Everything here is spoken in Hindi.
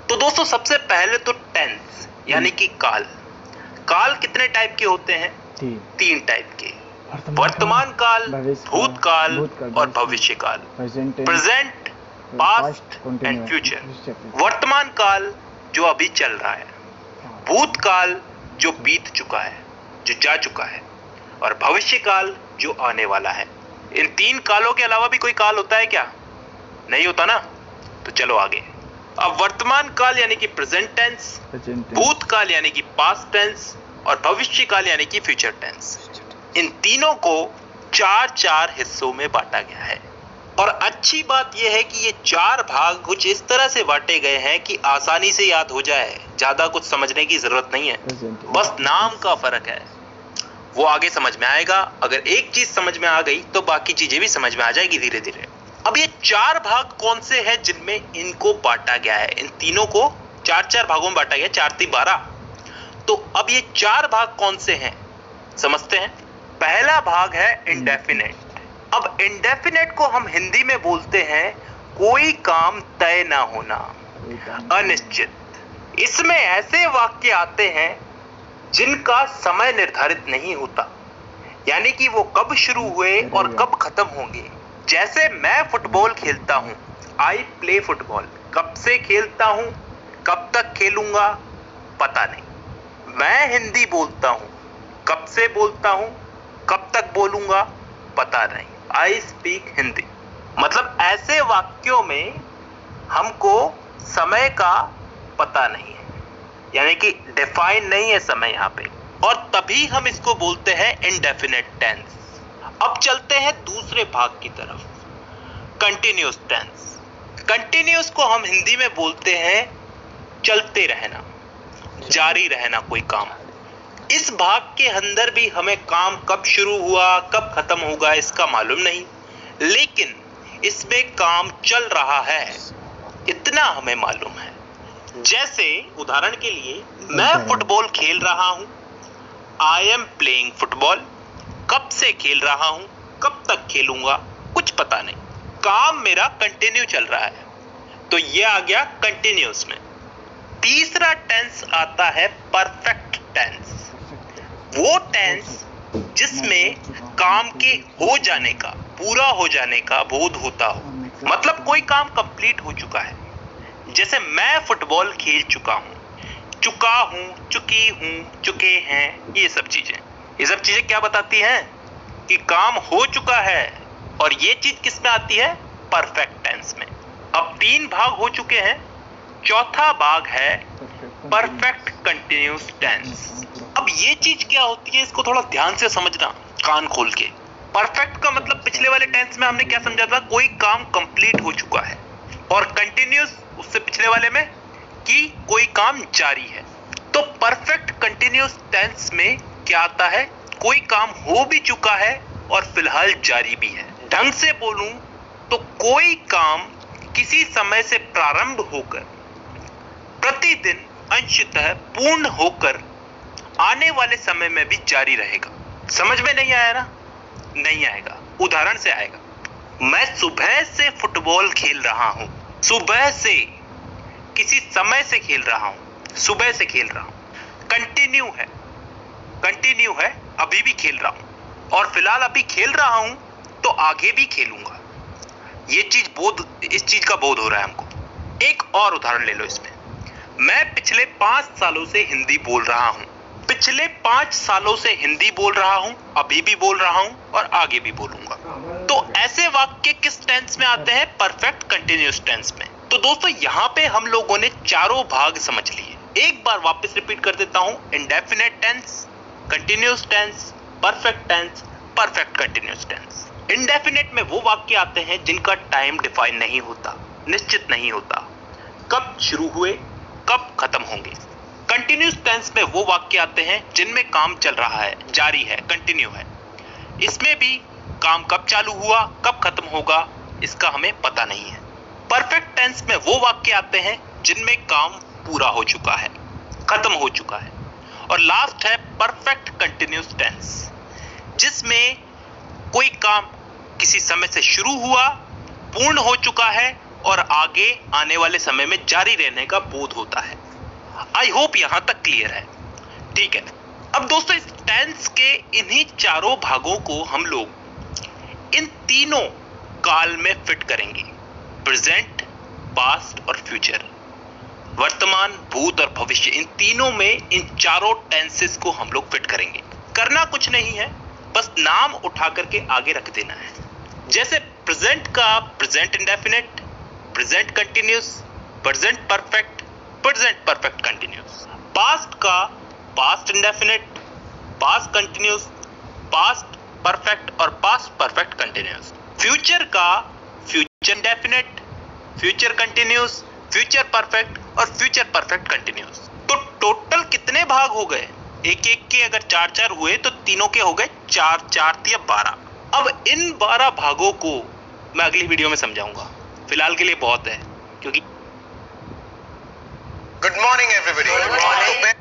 तो दोस्तों सबसे पहले तो टेंस यानी कि काल। काल कितने टाइप के होते हैं? तीन टाइप के, वर्तमान काल, भूतकाल और भविष्य काल। Present, past and future. वर्तमान काल जो अभी चल रहा है, भूतकाल जो बीत चुका है, जो जा चुका है, और भविष्य काल जो आने वाला है। इन तीन कालों के अलावा भी कोई काल होता है क्या? नहीं होता ना। तो चलो आगे। अब वर्तमान काल यानी कि प्रेजेंट टेंस, भूतकाल यानी कि पास्ट टेंस और भविष्य काल यानी कि फ्यूचर टेंस। इन तीनों को चार चार हिस्सों में बांटा गया है। और अच्छी बात यह है कि ये चार भाग कुछ इस तरह से बांटे गए हैं कि आसानी से याद हो जाए, ज्यादा कुछ समझने की जरूरत नहीं है, बस नाम का फर्क है, वो आगे समझ में आएगा। अगर एक चीज समझ में आ गई तो बाकी चीजें भी समझ में आ जाएगी धीरे धीरे। अब ये चार भाग कौन से हैं जिनमें इनको बांटा गया है? इन तीनों को चार चार भागों में बांटा गया, 4 3 12। तो अब ये चार भाग कौन से हैं समझते हैं। पहला भाग है इंडेफिनेट। अब इंडेफिनेट को हम हिंदी में बोलते हैं कोई काम तय ना होना, अनिश्चित। इसमें ऐसे वाक्य आते हैं जिनका समय निर्धारित नहीं होता, यानी कि वो कब शुरू हुए और कब खत्म होंगे। जैसे मैं फुटबॉल खेलता हूं, आई प्ले फुटबॉल। कब से खेलता हूं, कब तक खेलूंगा, पता नहीं। मैं हिंदी बोलता हूं, कब से बोलता हूं, कब तक बोलूंगा, पता नहीं। I speak Hindi. मतलब ऐसे वाक्यों में हमको समय का पता नहीं है, यानी कि डिफाइन नहीं है समय यहां पे, और तभी हम इसको बोलते हैं इंडेफिनेट टेंस। अब चलते हैं दूसरे भाग की तरफ, कंटिन्यूअस टेंस। कंटिन्यूअस को हम हिंदी में बोलते हैं चलते रहना, जारी रहना कोई काम। इस भाग के अंदर भी हमें काम कब शुरू हुआ कब खत्म होगा इसका मालूम नहीं, लेकिन इसमें काम चल रहा है इतना हमें मालूम है। जैसे उदाहरण के लिए मैं फुटबॉल खेल रहा हूं, आई एम प्लेइंग फुटबॉल। कब से खेल रहा हूं, कब तक खेलूंगा, कुछ पता नहीं। काम मेरा कंटिन्यू चल रहा है, तो ये आ गया कंटिन्यूअस में। तीसरा टेंस आता है परफेक्ट टेंस। वो टेंस जिसमें काम के हो जाने का, पूरा हो जाने का बोध होता हो, मतलब कोई काम कंप्लीट हो चुका है। जैसे मैं फुटबॉल खेल चुका हूं, चुका हूं, चुकी हूं, चुके हैं। ये सब चीजें क्या बताती हैं कि काम हो चुका है, और ये चीज किस में आती है? परफेक्ट टेंस में। अब 3 भाग हो चुके हैं, चौथा भाग है परफेक्ट कंटिन्यूअस टेंस। अब ये चीज क्या होती है, इसको थोड़ा ध्यान से समझना, कान खोल के। परफेक्ट का मतलब पिछले वाले टेंस में हमने क्या समझा था, कोई काम कंप्लीट हो चुका है, और कंटिन्यूअस उससे पिछले वाले में कि कोई काम जारी है। तो परफेक्ट कंटिन्यूअस टेंस में क्या आता है, कोई काम हो भी चुका है और फिलहाल जारी भी है। ढंग से बोलूं तो कोई काम किसी समय से प्रारंभ होकर प्रतिदिन अंशतः पूर्ण होकर आने वाले समय में भी जारी रहेगा। समझ में नहीं आया ना? नहीं आएगा, उदाहरण से आएगा। मैं सुबह से फुटबॉल खेल रहा हूं, सुबह से किसी समय से खेल रहा हूं, सुबह से खेल रहा हूं। कंटिन्यू है, अभी भी खेल रहा हूं, और फिलहाल अभी खेल रहा हूं तो आगे भी खेलूंगा। इस चीज का बोध हो रहा है हमको। एक और उदाहरण ले लो इसमें। मैं पिछले 5 सालों से हिंदी बोल रहा हूं, पिछले 5 सालों से हिंदी बोल रहा हूं, अभी भी बोल रहा हूं और आगे भी बोलूंगा। तो ऐसे वाक्य किस टेंस में आते हैं? परफेक्ट कंटिन्यूअस टेंस में। तो दोस्तों यहाँ पे हम लोगों ने चारों भाग समझ लिए। एक बार वापस रिपीट कर देता हूं, indefinite tense, continuous tense, perfect tense, perfect continuous tense. Indefinite में वो वाक्य आते हैं जिनका टाइम डिफाइन नहीं होता, निश्चित नहीं होता, कब शुरू हुए कब खत्म होंगे। कंटिन्यूअस टेंस में वो वाक्य आते हैं जिनमें काम चल रहा है, जारी है, कंटिन्यू है। इसमें भी काम कब चालू हुआ कब खत्म होगा इसका हमें पता नहीं है। परफेक्ट टेंस में वो वाक्य आते हैं जिनमें काम पूरा हो चुका है, खत्म हो चुका है। और लास्ट है परफेक्ट कंटिन्यूअस टेंस, जिसमें कोई काम किसी समय से शुरू हुआ, पूर्ण हो चुका है और आगे आने वाले समय में जारी रहने का बोध होता है। आई होप यहां तक क्लियर है। ठीक है, अब दोस्तों इस टेंस के इन्हीं चारों भागों को हम लोग इन तीनों काल में फिट करेंगे, प्रेजेंट, पास्ट और फ्यूचर। वर्तमान, भूत और भविष्य, इन तीनों में इन चारों टेंसेस को हम लोग फिट करेंगे। करना कुछ नहीं है, बस नाम उठा करके आगे रख देना है। जैसे प्रेजेंट का present indefinite, present continuous, present perfect, present perfect continuous. Past का past indefinite, past continuous, past perfect और पास्ट परफेक्ट कंटिन्यूस। फ्यूचर का future indefinite, future continuous, future perfect और फ्यूचर परफेक्ट कंटिन्यूस। तो टोटल कितने भाग हो गए? एक एक के अगर 4-4 हुए तो तीनों के हो गए 4-4 या 12। अब इन 12 भागों को मैं अगली वीडियो में समझाऊंगा, फिलहाल के लिए बहुत है क्योंकि Good morning, everybody.